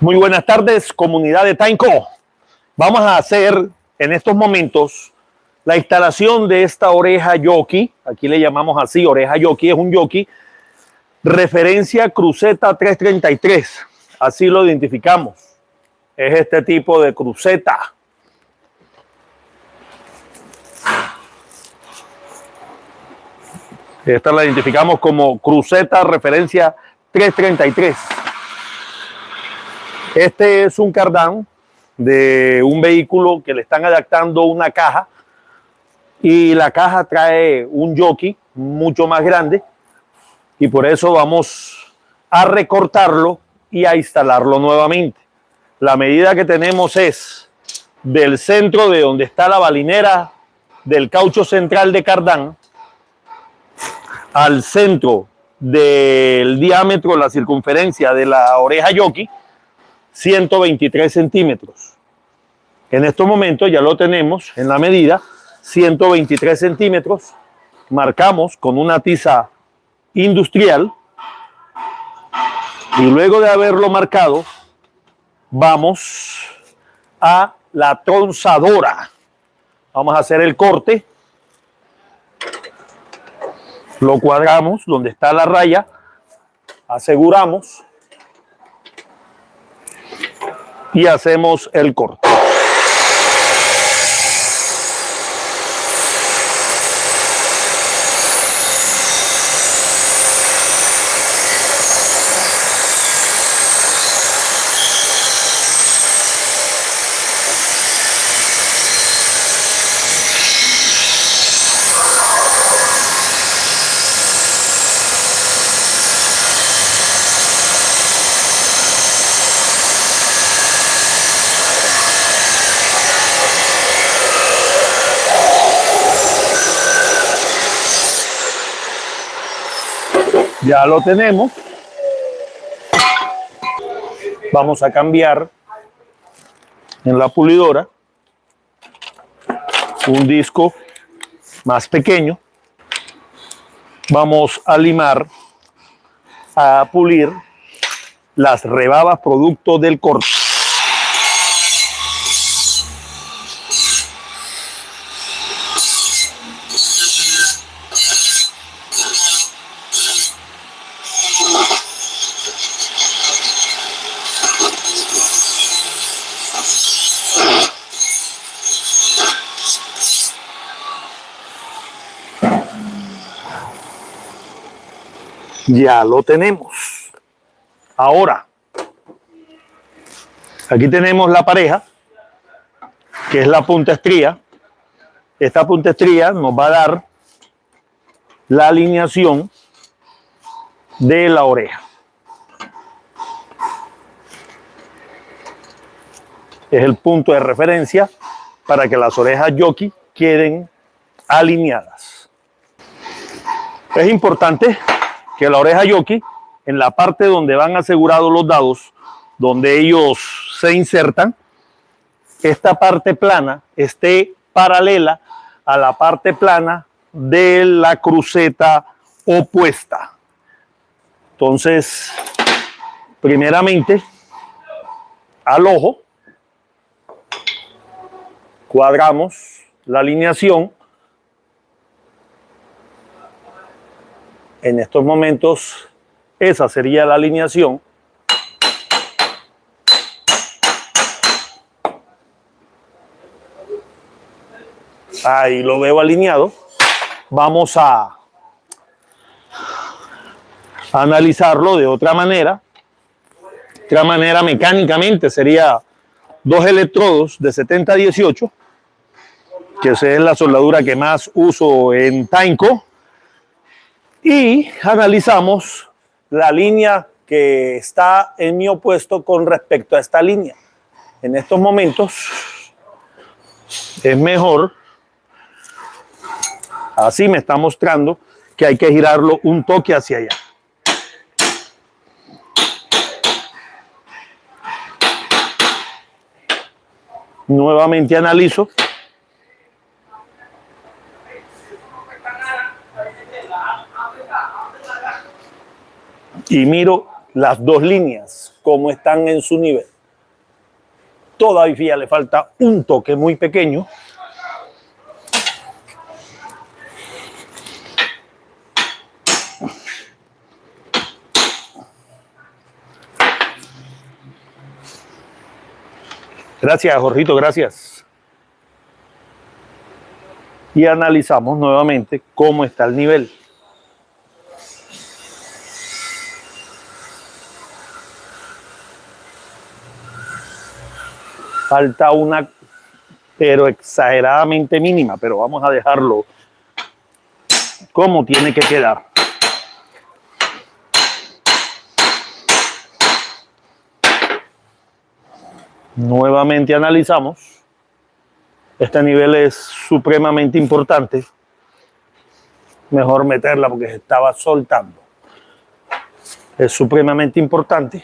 Muy buenas tardes, comunidad de Tainco. Vamos a hacer en estos momentos la instalación de esta oreja jockey. Aquí le llamamos así, oreja jockey. Es un jockey referencia cruceta 333. Así lo identificamos. Es este tipo de cruceta. Esta la identificamos como cruceta referencia 333. Este es un cardán de un vehículo que le están adaptando una caja y la caja trae un jockey mucho más grande y por eso vamos a recortarlo y a instalarlo nuevamente. La medida que tenemos es del centro de donde está la balinera del caucho central de cardán al centro del diámetro, la circunferencia de la oreja jockey, 123 centímetros. En estos momentos ya lo tenemos en la medida, 123 centímetros. Marcamos con una tiza industrial y luego de haberlo marcado, vamos a la tronzadora. Vamos a hacer el corte. Lo cuadramos donde está la raya, aseguramos y hacemos el corte. Ya lo tenemos. Vamos a cambiar en la pulidora un disco más pequeño. Vamos a limar, a pulir las rebabas producto del corte. Ya lo tenemos. Ahora, aquí tenemos la pareja, que es la punta estría. Esta punta estría nos va a dar la alineación de la oreja. Es el punto de referencia para que las orejas jockey queden alineadas. Es importante que la oreja jockey, en la parte donde van asegurados los dados, donde ellos se insertan, esta parte plana esté paralela a la parte plana de la cruceta opuesta. Entonces, primeramente, al ojo, cuadramos la alineación. En estos momentos, esa sería la alineación. Ahí lo veo alineado. Vamos a analizarlo de otra manera. Otra manera mecánicamente sería dos electrodos de 70-18, que esa es la soldadura que más uso en Tainco. Y analizamos la línea que está en mi opuesto con respecto a esta línea. En estos momentos es mejor, así me está mostrando que hay que girarlo un toque hacia allá. Nuevamente analizo. Y miro las dos líneas, cómo están en su nivel. Todavía le falta un toque muy pequeño. Gracias, Jorgito, gracias. Y analizamos nuevamente cómo está el nivel. Falta una, pero exageradamente mínima, pero vamos a dejarlo como tiene que quedar. Nuevamente analizamos. Este nivel es supremamente importante. Mejor meterla porque se estaba soltando. Es supremamente importante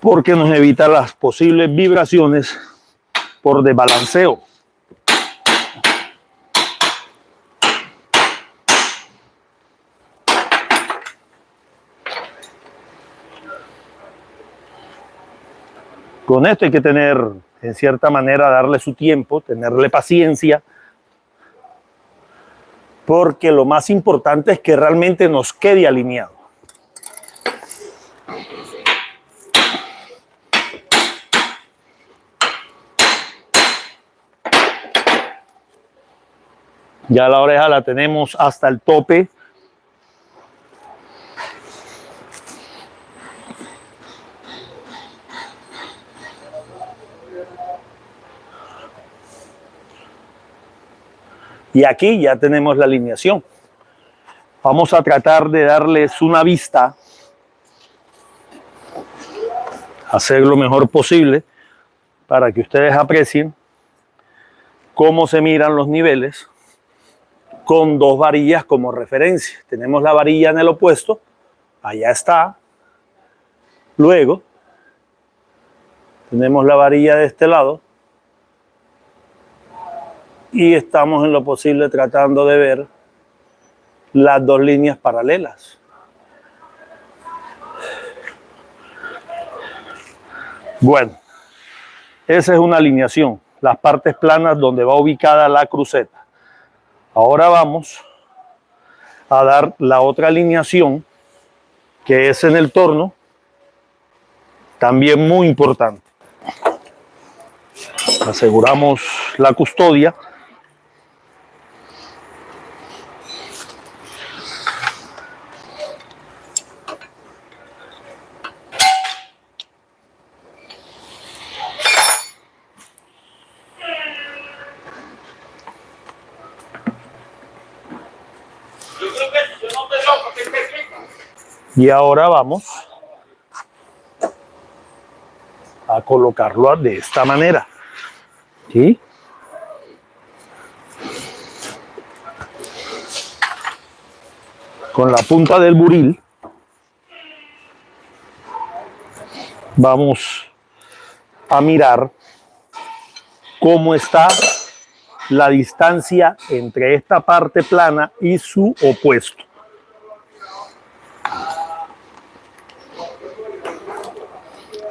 porque nos evita las posibles vibraciones por desbalanceo. Con esto hay que tener, en cierta manera, darle su tiempo, tenerle paciencia, porque lo más importante es que realmente nos quede alineado. Ya la oreja la tenemos hasta el tope. Y aquí ya tenemos la alineación. Vamos a tratar de darles una vista, hacer lo mejor posible para que ustedes aprecien cómo se miran los niveles con dos varillas como referencia. Tenemos la varilla en el opuesto, allá está. Luego tenemos la varilla de este lado y estamos en lo posible tratando de ver las dos líneas paralelas. Bueno, esa es una alineación, las partes planas donde va ubicada la cruceta. Ahora vamos a dar la otra alineación, que es en el torno, también muy importante. Aseguramos la custodia. Y ahora vamos a colocarlo de esta manera. ¿Sí? Con la punta del buril vamos a mirar cómo está la distancia entre esta parte plana y su opuesto.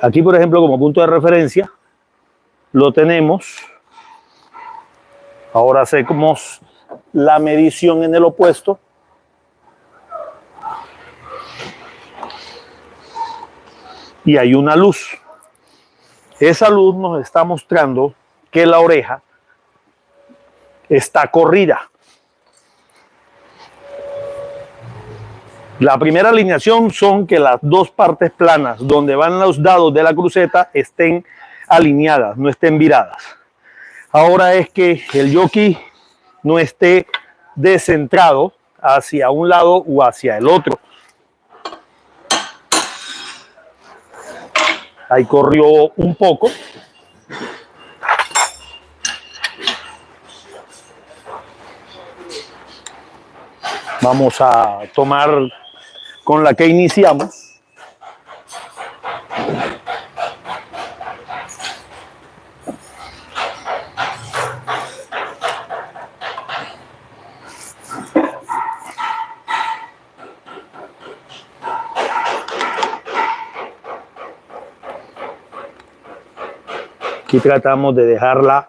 Aquí, por ejemplo, como punto de referencia, lo tenemos. Ahora hacemos la medición en el opuesto. Y hay una luz. Esa luz nos está mostrando que la oreja está corrida. La primera alineación son que las dos partes planas donde van los dados de la cruceta estén alineadas, no estén viradas. Ahora es que el jockey no esté descentrado hacia un lado o hacia el otro. Ahí corrió un poco. Vamos a tomar con la que iniciamos. Aquí tratamos de dejarla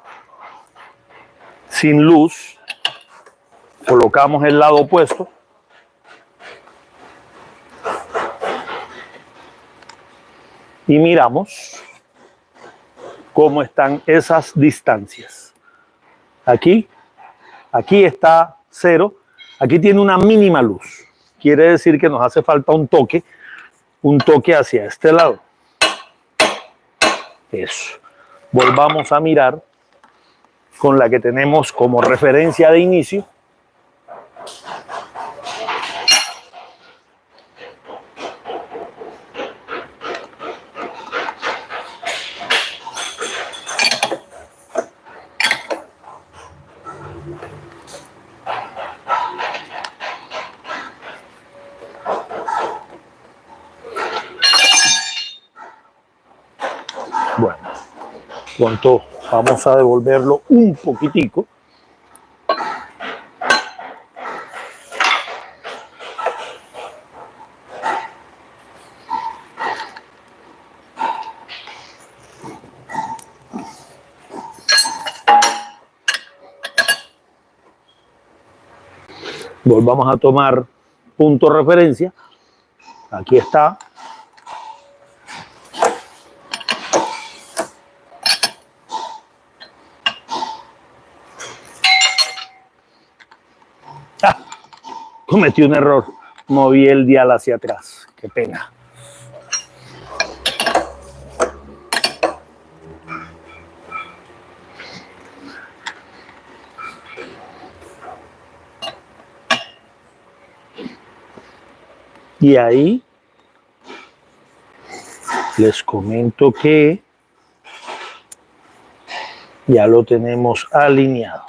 sin luz. Colocamos el lado opuesto. Y miramos cómo están esas distancias. Aquí está 0. Aquí tiene una mínima luz. Quiere decir que nos hace falta un toque hacia este lado. Eso. Volvamos a mirar con la que tenemos como referencia de inicio. Bueno, pronto vamos a devolverlo un poquitico. Volvamos a tomar punto de referencia. Aquí está. Cometí un error. Moví el dial hacia atrás. Qué pena. Y ahí les comento que ya lo tenemos alineado.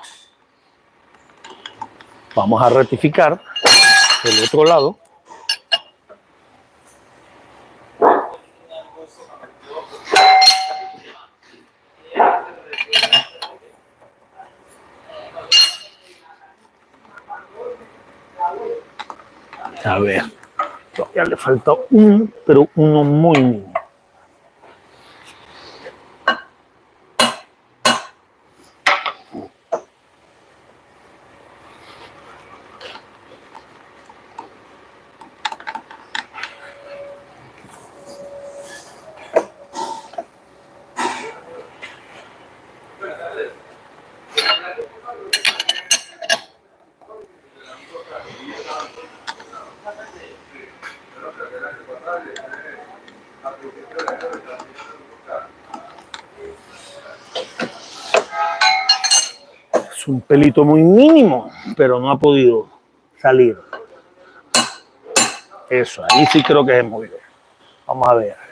Vamos a rectificar el otro lado. A ver, todavía le falta uno, pero uno muy mínimo. Es un pelito muy mínimo, pero no ha podido salir. Eso, ahí sí creo que es muy bien. Vamos a ver.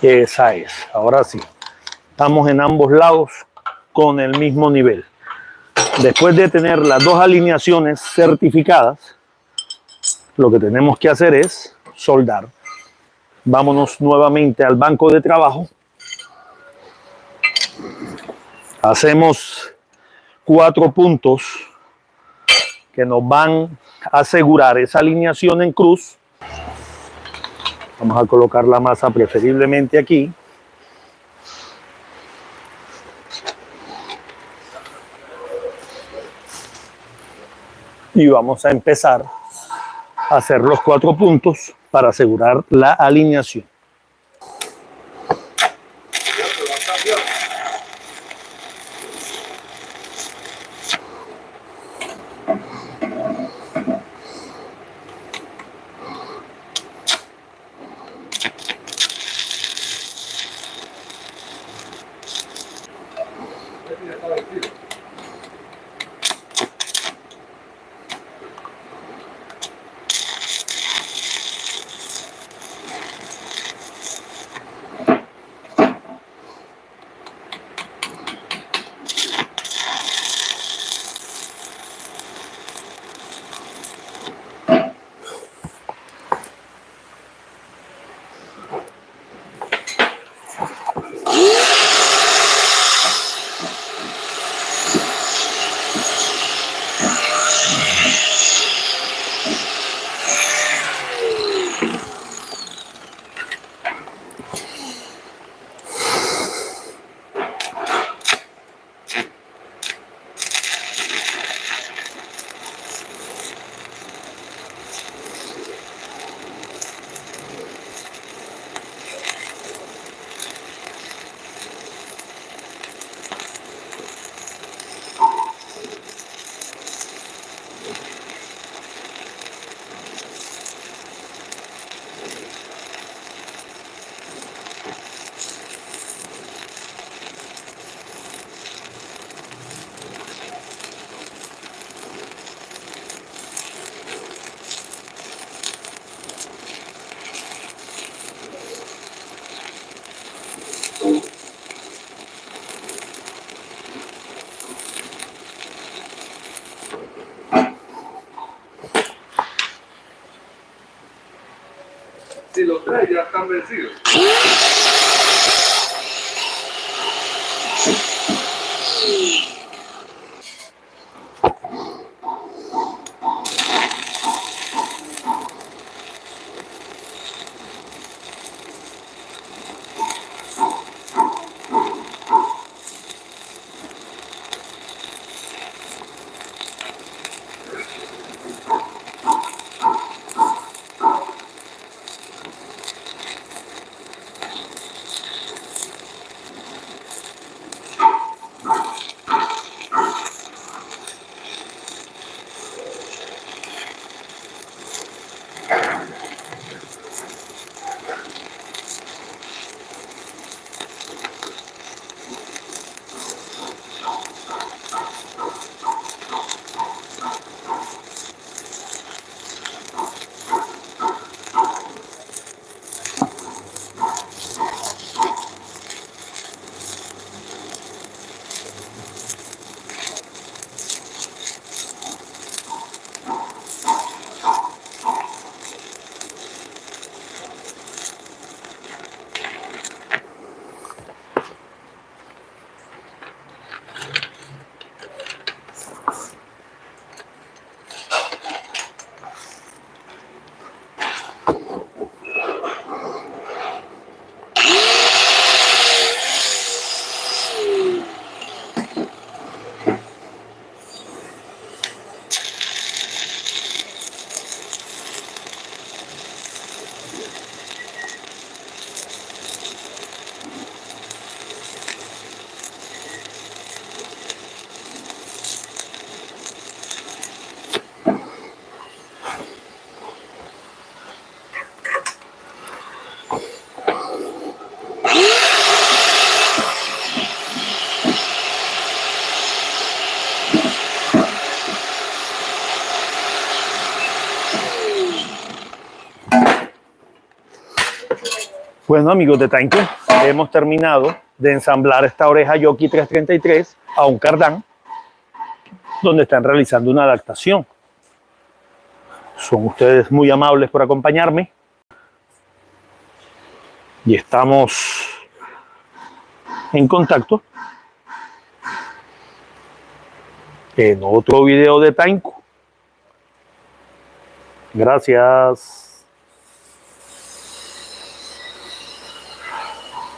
Esa es, ahora sí. Estamos en ambos lados con el mismo nivel. Después de tener las dos alineaciones certificadas, lo que tenemos que hacer es soldar. Vámonos nuevamente al banco de trabajo. Hacemos 4 puntos que nos van a asegurar esa alineación en cruz. Vamos a colocar la masa preferiblemente aquí. Y vamos a empezar a hacer los 4 puntos para asegurar la alineación. Sí, los tres ya están vencidos. Bueno, amigos de Tainco, hemos terminado de ensamblar esta oreja Jockey 333 a un cardán, donde están realizando una adaptación. Son ustedes muy amables por acompañarme. Y estamos en contacto en otro video de Tainco. Gracias.